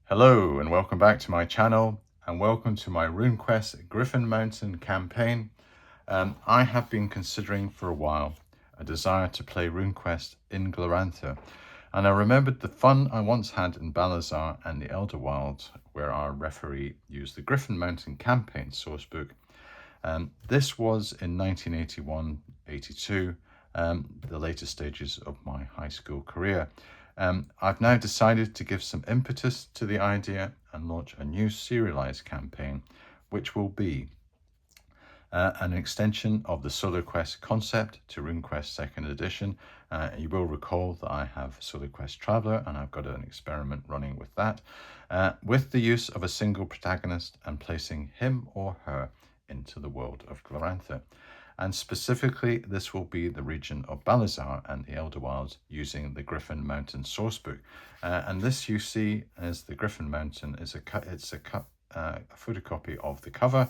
Hello and welcome back to my channel and welcome to my RuneQuest Griffin Mountain Campaign. I have been considering for a while a desire to play RuneQuest in Glorantha, and I remembered the fun I once had in Balazar and the Elder Wilds, where our referee used the Griffin Mountain Campaign Sourcebook. This was in 1981-82, the later stages of my high school career. I've now decided to give some impetus to the idea and launch a new serialized campaign, which will be an extension of the Solo Quest concept to RuneQuest 2nd edition. You will recall that I have Solo Quest Traveler and I've got an experiment running with that, with the use of a single protagonist and placing him or her into the world of Glorantha. And specifically, this will be the region of Balazar and the Elder Wilds using the Griffin Mountain Sourcebook. And this you see as the Griffin Mountain is a photocopy of the cover.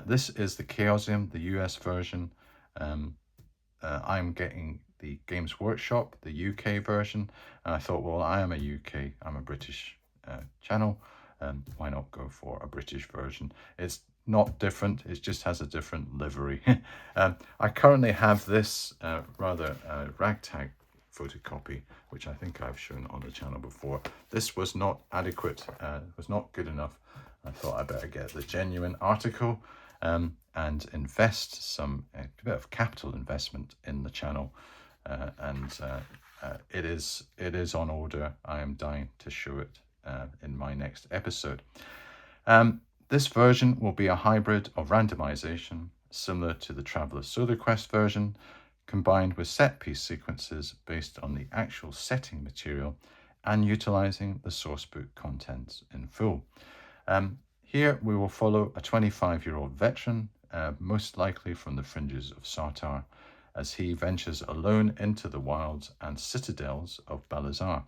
This is the Chaosium, the US version. I'm getting the Games Workshop, the UK version. And I thought, well, I'm a British channel. Why not go for a British version? It's not different, it just has a different livery. I currently have this rather ragtag photocopy, which I think I've shown on the channel before. This was not adequate, was not good enough. I thought I better get the genuine article and invest a bit of capital investment in the channel. It is on order. I am dying to show it in my next episode. This version will be a hybrid of randomization, similar to the Traveler Solo Quest version, combined with set piece sequences based on the actual setting material and utilizing the sourcebook contents in full. Here we will follow a 25-year-old veteran, most likely from the fringes of Sartar, as he ventures alone into the wilds and citadels of Balazar.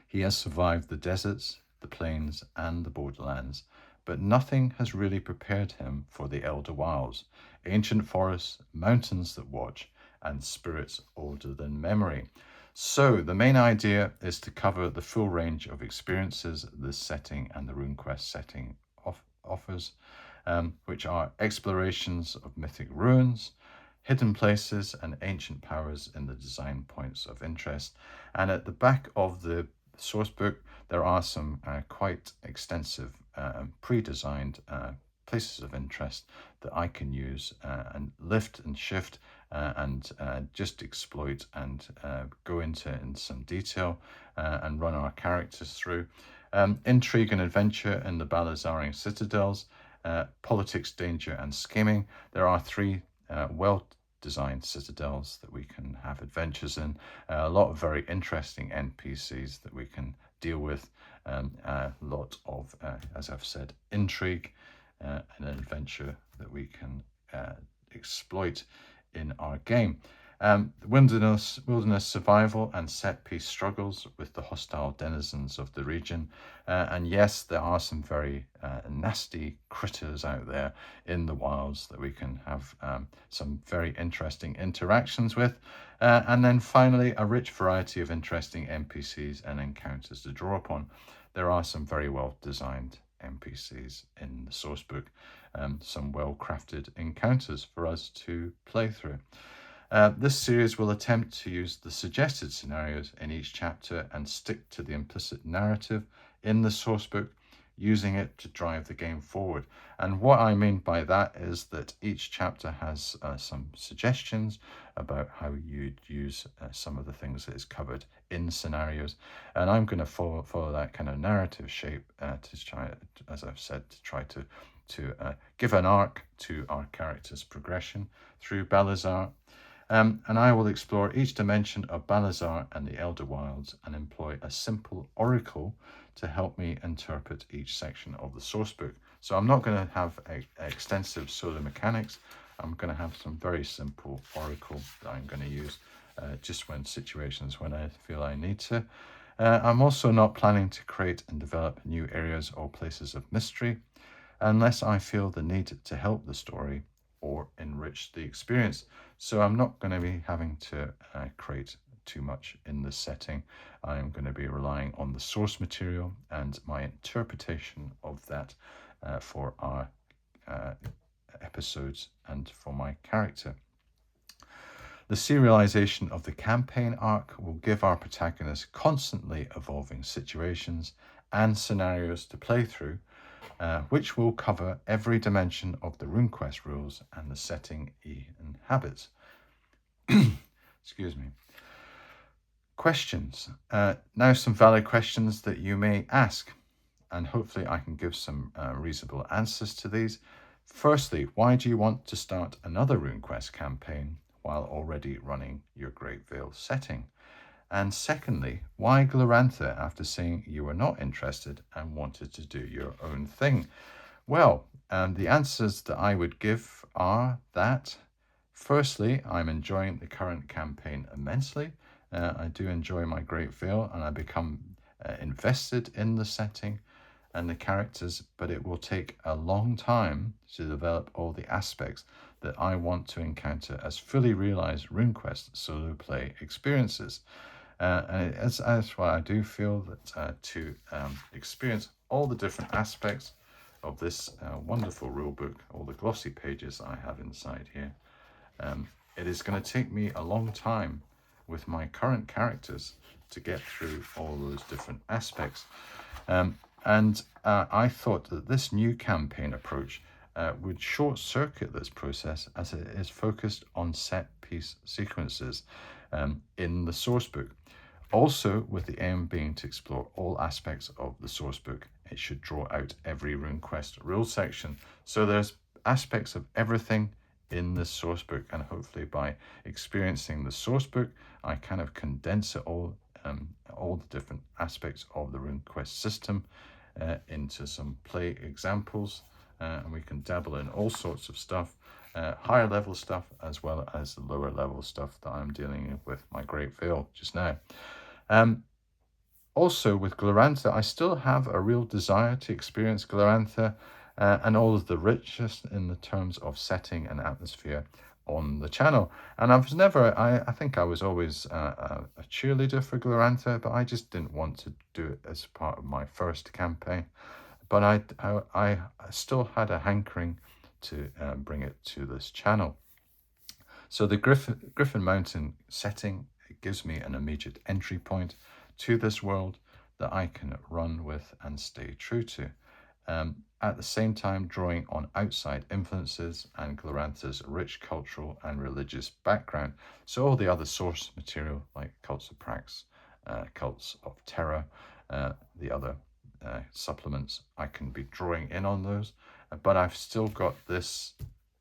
He has survived the deserts, the plains, and the borderlands, but nothing has really prepared him for the Elder Wilds, ancient forests, mountains that watch, and spirits older than memory. So the main idea is to cover the full range of experiences this setting and the RuneQuest setting offers, which are explorations of mythic ruins, hidden places, and ancient powers in the design points of interest. And at the back of the sourcebook, there are some quite extensive pre-designed places of interest that I can use and lift and shift and just exploit and go into in some detail and run our characters through. Intrigue and adventure in the Balazarian citadels, politics, danger, and scheming. There are three well-designed citadels that we can have adventures in. A lot of very interesting NPCs that we can deal with. A lot of, as I've said, intrigue and adventure that we can exploit in our game. Wilderness survival and set-piece struggles with the hostile denizens of the region. And yes, there are some very nasty critters out there in the wilds that we can have some very interesting interactions with. And then finally, a rich variety of interesting NPCs and encounters to draw upon. There are some very well designed NPCs in the sourcebook, some well-crafted encounters for us to play through. This series will attempt to use the suggested scenarios in each chapter and stick to the implicit narrative in the sourcebook, using it to drive the game forward. And what I mean by that is that each chapter has some suggestions about how you'd use some of the things that is covered in scenarios. And I'm going to follow that kind of narrative shape to try, as I've said, to try to give an arc to our character's progression through Balazar. And I will explore each dimension of Balazar and the Elder Wilds and employ a simple oracle to help me interpret each section of the sourcebook. So I'm not going to have extensive solo mechanics. I'm going to have some very simple oracle that I'm going to use just when I feel I need to. I'm also not planning to create and develop new areas or places of mystery unless I feel the need to help the story or enrich the experience. So I'm not going to be having to create too much in this setting. I am going to be relying on the source material and my interpretation of that for our episodes and for my character. The serialization of the campaign arc will give our protagonist constantly evolving situations and scenarios to play through, which will cover every dimension of the RuneQuest rules and the setting he inhabits. Excuse me. Questions. Now some valid questions that you may ask, and hopefully I can give some reasonable answers to these. Firstly, why do you want to start another RuneQuest campaign while already running your Great Vale setting? And secondly, why Glorantha after saying you were not interested and wanted to do your own thing? Well, the answers that I would give are that, firstly, I'm enjoying the current campaign immensely. I do enjoy my Great Vale and I become invested in the setting and the characters, but it will take a long time to develop all the aspects that I want to encounter as fully realized RuneQuest solo play experiences. And that's why I do feel that to experience all the different aspects of this wonderful rulebook, all the glossy pages I have inside here, it is going to take me a long time with my current characters to get through all those different aspects. And I thought that this new campaign approach would short circuit this process as it is focused on set piece sequences in the sourcebook. Also, with the aim being to explore all aspects of the sourcebook, it should draw out every RuneQuest rule section. So there's aspects of everything in the sourcebook, and hopefully by experiencing the sourcebook, I kind of condense it all the different aspects of the RuneQuest system into some play examples, and we can dabble in all sorts of stuff, higher level stuff as well as the lower level stuff that I'm dealing with my Great Vale just now. Also with Glorantha, I still have a real desire to experience Glorantha and all of the richness in the terms of setting and atmosphere on the channel. And I was never, I think I was always a cheerleader for Glorantha, but I just didn't want to do it as part of my first campaign. But I still had a hankering to bring it to this channel. So the Griffin Mountain setting, it gives me an immediate entry point to this world that I can run with and stay true to. At the same time, drawing on outside influences and Glorantha's rich cultural and religious background. So all the other source material like Cults of Prax, Cults of Terror, the other supplements, I can be drawing in on those. But I've still got this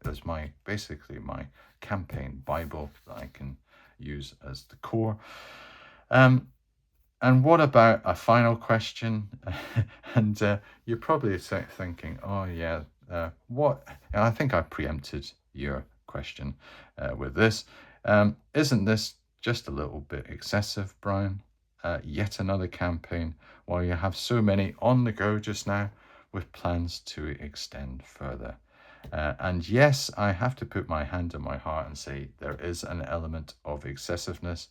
as basically my campaign Bible that I can use as the core. And what about a final question? And you're probably thinking, oh yeah, what? And I think I preempted your question with this. Isn't this just a little bit excessive, Brian? Yet another campaign while you have so many on the go just now with plans to extend further. And yes, I have to put my hand on my heart and say there is an element of excessiveness.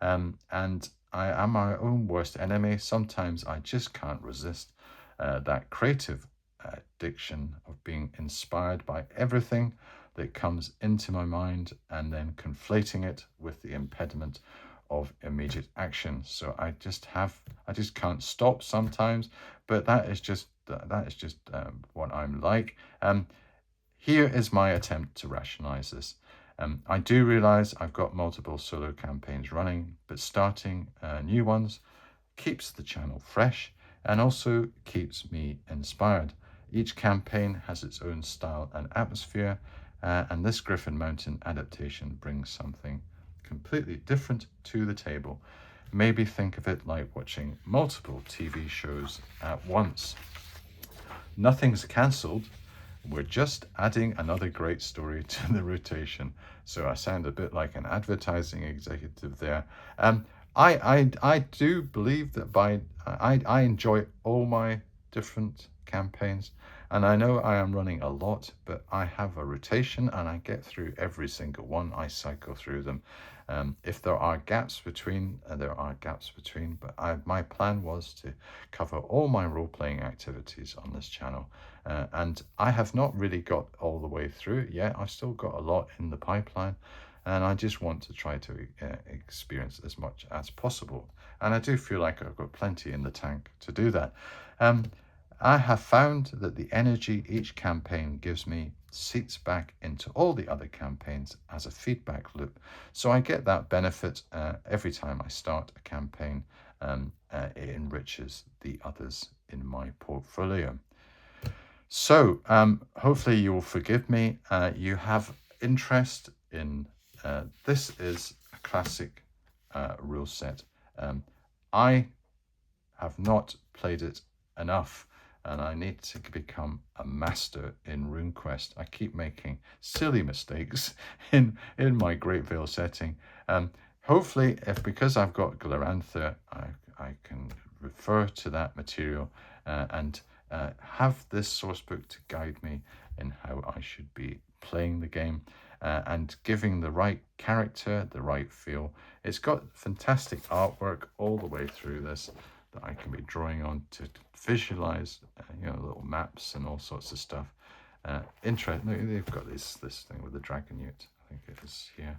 And I am my own worst enemy. Sometimes I just can't resist that creative addiction of being inspired by everything that comes into my mind and then conflating it with the impediment of immediate action. So I just can't stop sometimes, but that is just what I'm like. Here is my attempt to rationalize this. I do realize I've got multiple solo campaigns running, but starting new ones keeps the channel fresh and also keeps me inspired. Each campaign has its own style and atmosphere, and this Griffin Mountain adaptation brings something completely different to the table. Maybe think of it like watching multiple TV shows at once. Nothing's cancelled. We're just adding another great story to the rotation. So I sound a bit like an advertising executive there. I do believe that I enjoy all my different campaigns. And I know I am running a lot, but I have a rotation and I get through every single one. I cycle through them. If there are gaps between, there are gaps between, but my plan was to cover all my role-playing activities on this channel. And I have not really got all the way through it yet. I've still got a lot in the pipeline, and I just want to try to experience as much as possible. And I do feel like I've got plenty in the tank to do that. I have found that the energy each campaign gives me seeps back into all the other campaigns as a feedback loop. So I get that benefit every time I start a campaign. It enriches the others in my portfolio. So hopefully you will forgive me. You have interest in this is a classic rule set. I have not played it enough, and I need to become a master in RuneQuest. I keep making silly mistakes in my Great Vale setting. Hopefully, because I've got Glorantha, I can refer to that material and have this source book to guide me in how I should be playing the game and giving the right character, the right feel. It's got fantastic artwork all the way through this that I can be drawing on to visualize, little maps and all sorts of stuff. They've got this thing with the dragon newt. I think it is here.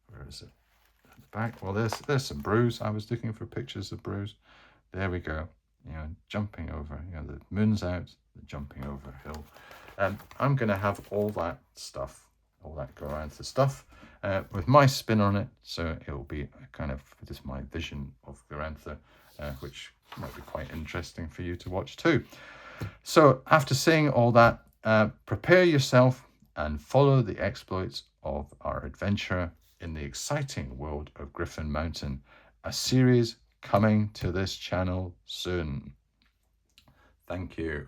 Where is it? At the back. Well, there's some brews. I was looking for pictures of brews. There we go. Jumping over. The moon's out. The jumping over a hill. I'm going to have all that stuff, all that Glorantha stuff, with my spin on it. So it will be kind of just my vision of Glorantha, which might be quite interesting for you to watch too. So after saying all that, prepare yourself and follow the exploits of our adventurer in the exciting world of Griffin Mountain, a series coming to this channel soon. Thank you.